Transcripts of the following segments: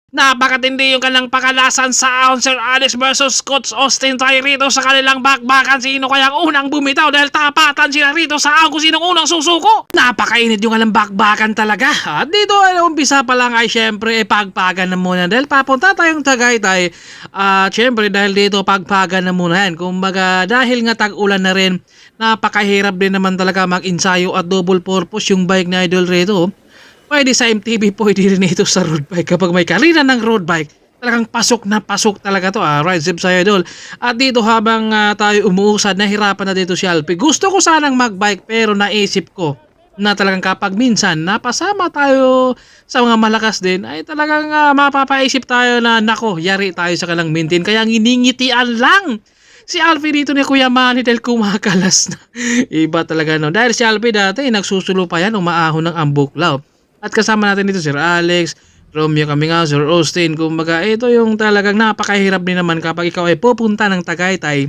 Napakatindi yung kanilang pakalasan sa ahon, Sir Alex versus Coach Austin tayo rito sa kanilang bakbakan. Sino kaya ang unang bumitaw dahil tapatan sila rito sa ahon kung sinong unang susuko. Napakainit yung kanilang bakbakan talaga. At dito ay umpisa pa lang ay syempre pagpagan na muna dahil papunta tayong Tagaytay. At syempre dahil dito pagpagan na muna yan. Kumbaga dahil nga tag-ulan na rin, napakahirap din naman talaga mag-ensayo at double purpose yung bike na idol rito. Pwede sa MTB, pwede rin ito sa road bike. Kapag may karina ng road bike, talagang pasok na pasok talaga to. Right, Zip sa idol. At dito habang tayo umuusad, nahirapan na dito si Alpi. Gusto ko sanang magbike pero naisip ko na talagang kapag minsan napasama tayo sa mga malakas din, ay talagang mapapaisip tayo na nako, yari tayo sa kalang mintin. Kaya nginingitian lang si Alfie dito ni Kuya Manny dahil kumakalas na. Iba talaga no. Dahil si Alfie dati nagsusulo pa yan, umaahon ng ambuklaw. At kasama natin dito Sir Alex, Romeo Camingao, Sir Austin. Kumbaga ito yung talagang napakahirap din naman kapag ikaw ay pupunta ng Tagaytay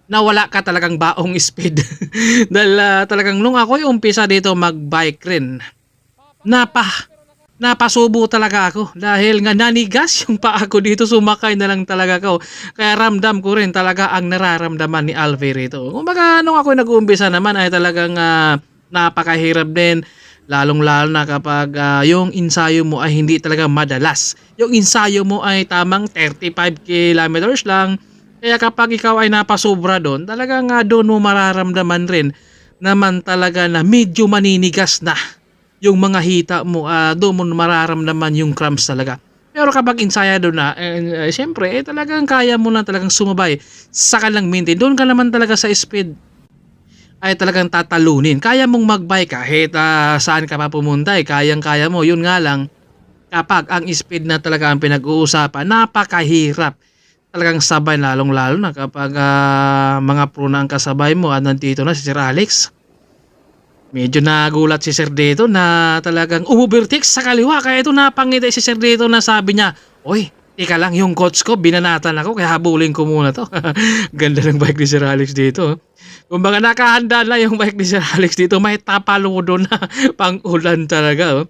na wala ka talagang baong speed. Dahil talagang nung ako ay umpisa dito magbike rin, napasubo talaga ako dahil nga nanigas yung paa ko dito, sumakay na lang talaga ako. Kaya ramdam ko rin talaga ang nararamdaman ni Alfie rito. Kumbaga nung ako nag-uumpisa naman ay talagang napakahirap din. Lalong-lalo na kapag yung ensayo mo ay hindi talaga madalas. Yung ensayo mo ay tamang 35 kilometers lang. Kaya kapag ikaw ay napasobra doon, talagang doon mo mararamdaman rin naman talaga na medyo maninigas na yung mga hita mo. Doon mo mararamdaman yung cramps talaga. Pero kapag ensayado na, siyempre, talagang kaya mo na talagang sumabay sa kalang mintin. Doon ka naman talaga sa speed ay talagang tatalunin. Kaya mong magbike kahit saan ka pa pumunta, kayang-kaya mo. Yun nga lang, kapag ang speed na talaga ang pinag-uusapan, napakahirap talagang sabay, lalong-lalo na kapag mga pro na ang kasabay mo at nandito na si Sir Alex. Medyo nagulat si Sir dito na talagang umubertik sa kaliwa. Kaya ito napangiti si Sir dito na sabi niya, "Oy, tika lang, yung coach ko, binanatan ako, kaya habulin ko muna to." Ganda ng bike ni Sir Alex dito. Kumbaga nakahanda na yung bike ni Sir Alex dito. May tapalodo na pang ulan talaga.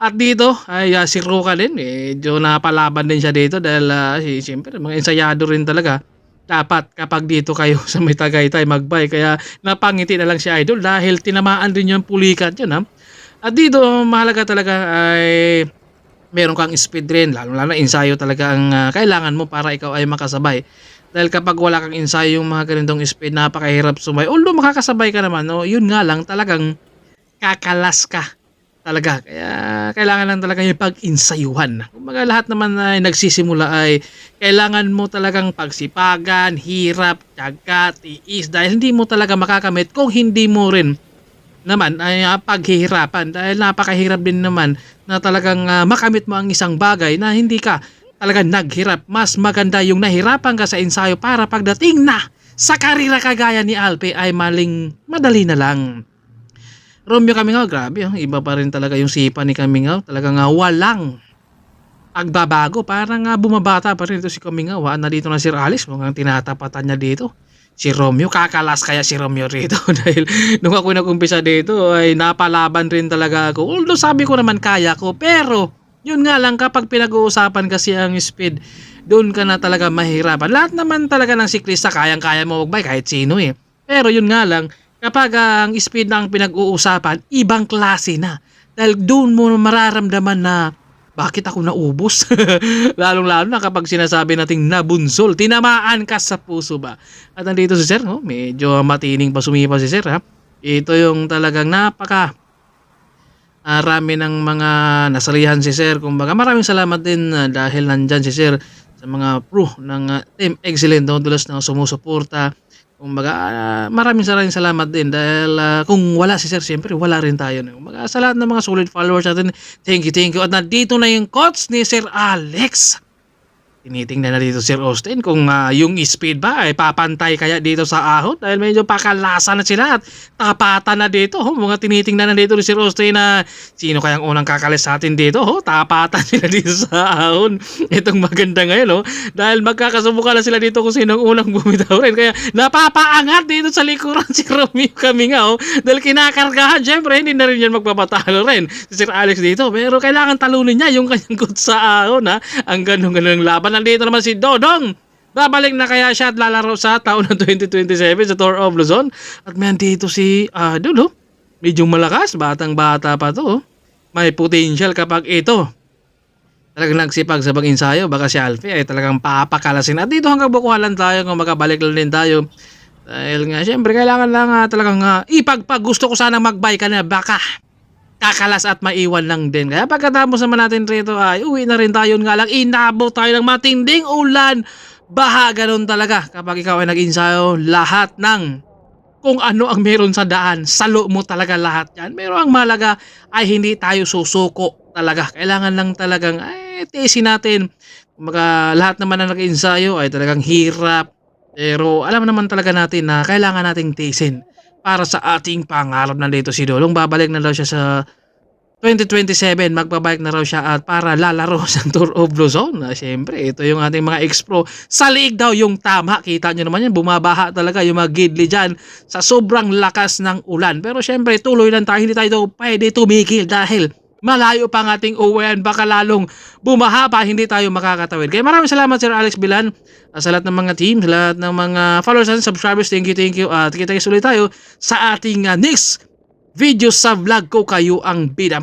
At dito ay si Ruka din. Medyo napalaban din siya dito dahil siyempre mga ensayado rin talaga. Dapat kapag dito kayo sa may Tagaytay magbike. Kaya napangiti na lang si Idol dahil tinamaan din yung pulikat yun. At dito mahalaga talaga ay meron kang speed rin, lalo-lalo ensayo talaga ang kailangan mo para ikaw ay makasabay. Dahil kapag wala kang ensayo yung mga ganitong speed, napakahirap sumay. Although makakasabay ka naman, no, yun nga lang talagang kakalas ka talaga. Kaya kailangan lang talaga yung pag-ensayuhan. Kumbaga lahat naman ay nagsisimula ay kailangan mo talagang pagsipagan, hirap, tiyaga, tiis. Dahil hindi mo talaga makakamit kung hindi mo rin naman ay paghihirapan. Dahil napakahirap din naman na talagang makamit mo ang isang bagay na hindi ka talagang naghirap. Mas maganda yung nahirapan ka sa ensayo para pagdating na sa karera kagaya ni Alpe ay madali na lang. Romeo Camingao, grabe, iba pa rin talaga yung sipa ni Camingao. Talagang walang pagbabago. Parang bumabata pa rin ito si Camingao. Nandito na si Alex, mukhang tinatapatan niya dito. Si Romeo, kakalas kaya si Romeo rito dahil nung ako nag-umpisa dito ay napalaban rin talaga ako. Although sabi ko naman kaya ko, pero yun nga lang kapag pinag-uusapan kasi ang speed, doon ka na talaga mahirapan. Lahat naman talaga ng siklista kayang-kaya mo magbike kahit sino eh. Pero yun nga lang, kapag ang speed na ang pinag-uusapan, ibang klase na. Dahil doon mo mararamdaman na bakit ako naubos? Lalong-lalo na kapag sinasabi nating nabunsol, tinamaan ka sa puso ba? At nandito si Sir, medyo matining pa sumipa si Sir. Ito yung talagang rami ng mga nasalihan si Sir. Kumbaga maraming salamat din dahil nandyan si Sir sa mga pro ng Team Excellent Honduras na sumusuporta. Kumbaga maraming salamat din dahil kung wala si Sir, siyempre wala rin tayo. Kumbaga sa lahat ng mga solid followers natin, thank you. At nandito na yung coach ni Sir Alex. Tinitingnan na dito Sir Austin kung yung speed ba ay papantay kaya dito sa ahon dahil medyo pakalasa na sila at tapatan na dito. Mga tinitingnan na dito ni Sir Austin na sino kayang unang kakalis sa atin dito. Tapatan sila dito sa ahon. Itong maganda ngayon dahil magkakasubukan na sila dito kung sinong unang bumitaw rin. Kaya napapaangat dito sa likuran si Romeo Kaminga dahil kinakargahan. Syempre hindi na rin yan magpapatalo rin si Sir Alex dito. Pero kailangan talunin niya yung kanyang good sa ahon. Ang ganun-ganun laban. Nandito naman si Dodong. Babalik na kaya siya at lalaro sa taon ng 2027 sa Tour of Luzon. At may dito si Dulo. Medyo malakas. Batang-bata pa to. May potential kapag ito talagang nagsipag sa pag-insayo. Baka si Alfie ay talagang papakalasin. At dito hanggang bukuhalan tayo kung makabalik lang din tayo. Dahil nga syempre kailangan lang talagang ipagpag gusto ko sana mag-bike ka na baka kakalas at maiwan lang din. Kaya pagkatapos naman natin rito ay uwi na rin tayo nga lang. Inabot tayo ng matinding ulan. Baha ganun talaga. Kapag ikaw ay nag-insayo, lahat ng kung ano ang meron sa daan, salo mo talaga lahat yan. Pero ang malaga ay hindi tayo susuko talaga. Kailangan lang talagang tiisin natin. Lahat naman na nag-insayo ay talagang hirap. Pero alam naman talaga natin na kailangan nating tiisin. Para sa ating pangarap nandito si Dodong. Babalik na daw siya sa 2027. Magpabike na raw siya at para lalaro sa Tour of Luzon. Siyempre, ito yung ating mga ex-pro. Sa liig daw yung tama. Kita nyo naman yan. Bumabaha talaga yung mga gidli dyan sa sobrang lakas ng ulan. Pero siyempre, tuloy lang tayo. Hindi tayo pwede tumigil dahil malayo pa ang ating uwian. Baka lalong bumaha pa. Hindi tayo makakatawid. Kaya maraming salamat Sir Alex Bilan. Sa lahat ng mga team, sa lahat ng mga followers and subscribers, thank you. At kita ulit tayo sa ating next video sa vlog ko. Kayo ang bida.